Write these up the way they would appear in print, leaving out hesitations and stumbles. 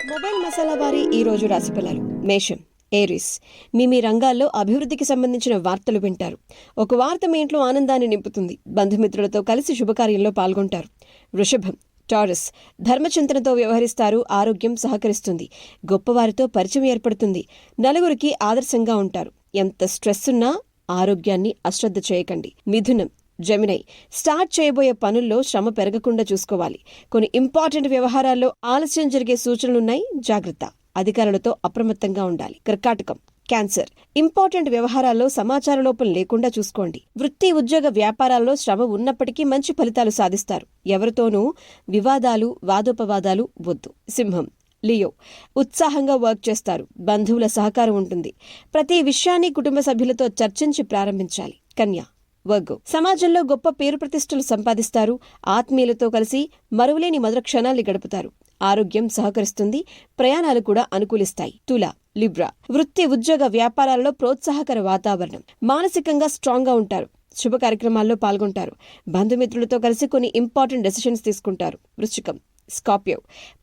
Mobile masala వారి ఈ రోజు రాశి ఫలాలు. మేషం, ఏరిస్. మీ రంగాల్లో అభివృద్ధికి సంబంధించిన వార్తలు వింటారు. ఒక వార్త మీ ఇంట్లో ఆనందాన్ని నింపుతుంది. బంధుమిత్రులతో కలిసి శుభకార్యంలో పాల్గొంటారు. వృషభం, టారస్. ధర్మచింతనతో వ్యవహరిస్తారు. ఆరోగ్యం సహకరిస్తుంది. గొప్పవారితో పరిచయం ఏర్పడుతుంది. నలుగురికి ఆదర్శంగా ఉంటారు. ఎంత స్ట్రెస్ ఉన్నా ఆరోగ్యాన్ని అశ్రద్ధ చేయకండి. మిథునం, జెమినై. స్టార్ట్ చేయబోయే పనుల్లో శ్రమ పెరగకుండా చూసుకోవాలి. కొన్ని ఇంపార్టెంట్ వ్యవహారాల్లో ఆలస్యం జరిగే సూచనలున్నాయి. జాగ్రత్త. అధికారులతో అప్రమత్తంగా ఉండాలి. కర్కాటకం, క్యాన్సర్. ఇంపార్టెంట్ వ్యవహారాల్లో సమాచార లోపం లేకుండా చూసుకోండి. వృత్తి, ఉద్యోగ, వ్యాపారాల్లో శ్రమ ఉన్నప్పటికీ మంచి ఫలితాలు సాధిస్తారు. ఎవరితోనూ వివాదాలు, వాదోపవాదాలు వద్దు. సింహం, లియో. ఉత్సాహంగా వర్క్ చేస్తారు. బంధువుల సహకారం ఉంటుంది. ప్రతి విషయాన్ని కుటుంబ సభ్యులతో చర్చించి ప్రారంభించాలి. కన్యా, వర్గో. సమాజంలో గొప్ప పేరు ప్రతిష్టలు సంపాదిస్తారు. ఆత్మీయులతో కలిసి మరువలేని మధుర క్షణాల్ని గడుపుతారు. ఆరోగ్యం సహకరిస్తుంది. ప్రయాణాలు కూడా అనుకూలిస్తాయి. తుల, లిబ్రా. వృత్తి, ఉద్యోగ, వ్యాపారాలలో ప్రోత్సాహకర వాతావరణం. మానసికంగా స్ట్రాంగ్ గా ఉంటారు. శుభ కార్యక్రమాల్లో పాల్గొంటారు. బంధుమిత్రులతో కలిసి కొన్ని ఇంపార్టెంట్ డెసిషన్స్ తీసుకుంటారు. వృశ్చికం, స్కార్పియో.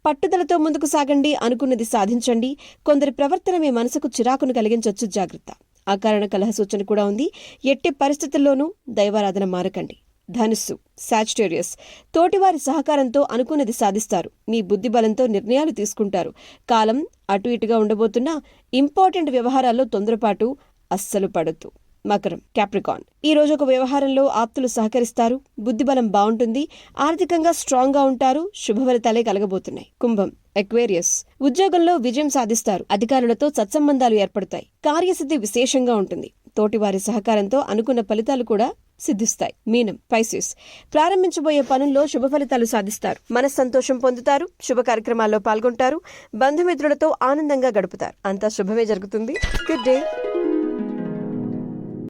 పట్టుదలతో ముందుకు సాగండి. అనుకున్నది సాధించండి. కొందరి ప్రవర్తన మీ మనసుకు చిరాకును కలిగించొచ్చు. జాగ్రత్త. అకారణ కలహ సూచన కూడా ఉంది. ఎట్టి పరిస్థితుల్లోనూ దైవారాధన మారకండి. ధనుస్సు, సాజిటేరియస్. తోటివారి సహకారంతో అనుకున్నది సాధిస్తారు. మీ బుద్ధిబలంతో నిర్ణయాలు తీసుకుంటారు. కాలం అటు ఇటుగా ఉండబోతున్నా ఇంపార్టెంట్ వ్యవహారాల్లో తొందరపాటు అస్సలు పడొద్దు. మకరం, క్యాప్రికాన్. ఈ రోజు ఒక వ్యవహారంలో ఆప్తులు సహకరిస్తారు. బుద్ధిబలం బాగుంటుంది. ఆర్థికంగా స్ట్రాంగ్ గా ఉంటారు. శుభఫలితాలే కలగబోతున్నాయి. కుంభం, ఎక్వేరియస్. ఉద్యోగంలో విజయం సాధిస్తారు. అధికారులతో సత్సంబంధాలు ఏర్పడతాయి. కార్యసిద్ధి విశేషంగా ఉంటుంది. తోటివారి సహకారంతో అనుకున్న ఫలితాలు కూడా సిద్ధిస్తాయి. మీనం, పైసిస్. ప్రారంభించబోయే పనుల్లో శుభ ఫలితాలు సాధిస్తారు. మనస్సంతోషం పొందుతారు. శుభ కార్యక్రమాల్లో పాల్గొంటారు. బంధుమిత్రులతో ఆనందంగా గడుపుతారు. అంతా శుభమే జరుగుతుంది. Good day.